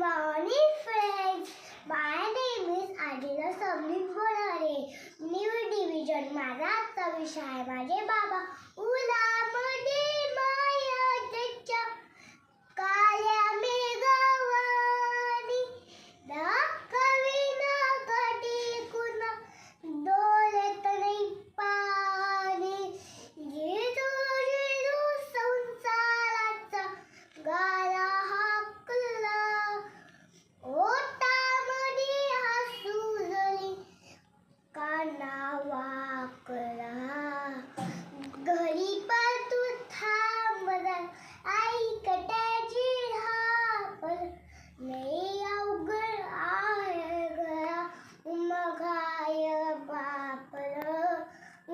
morning, friends. My name is Adila Samlit Bolare. New division. माझा आजचा विषय आहे माझे बाबा. उन्हामध्ये मायाच्या काळ्या मेघावानी दाखविना कधी कुणा डोळ्यात नाही पाणी. जिजू जिजू संसाराचा गारा हाकला, ओटामध्ये हसू जरी काना वाकला. घरी तू थांबला ऐकट्याची धापल, लई अवघड आहे गळा उमगाय बापलं.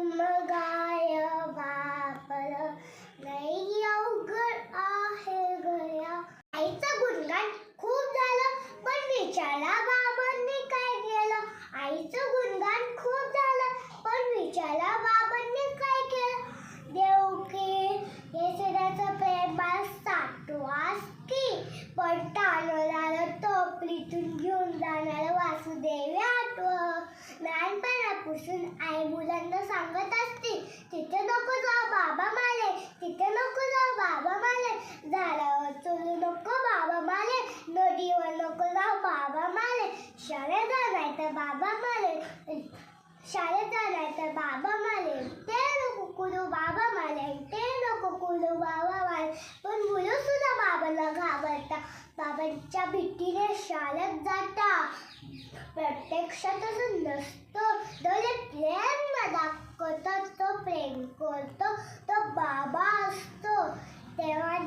उमगाय बापलं, लई अवघड आहे गळा. आईचं गुणगान खूप झालं पण विचारला बाबांनी काय केलं. आईचं गुणगान खूप झालं पण विचारला बाबांनी काय केलं. देवकी येसुदाचं प्रेम बाळ साठवास की, पण तांदळाला टोपलीतून घेऊन जाणार वासुदेव आठव. लहानपणापासून आई मुलांना सांगत असते, तिथे नको जाऊ बाबा माले, तिथे नको जाऊ बाबा माले. झाडावर चढू नको बाबा माले, नदीवर नको जाऊ बाबा माले. शाळेत जाणार तर बाबा माले, शाळेत जाणार तर बाबा माले. ते नको कुलू बाबा माले, ते नको कुलू बाबा माले. पण मुलं सुद्धा बाबाला घाबरता, बाबांच्या भीतीने शाळेत जाता. प्रत्यक्षात असं नसतं. डोळे प्रेम दाखवतात तो प्रेम करतो तो बाबा असतो. तेव्हा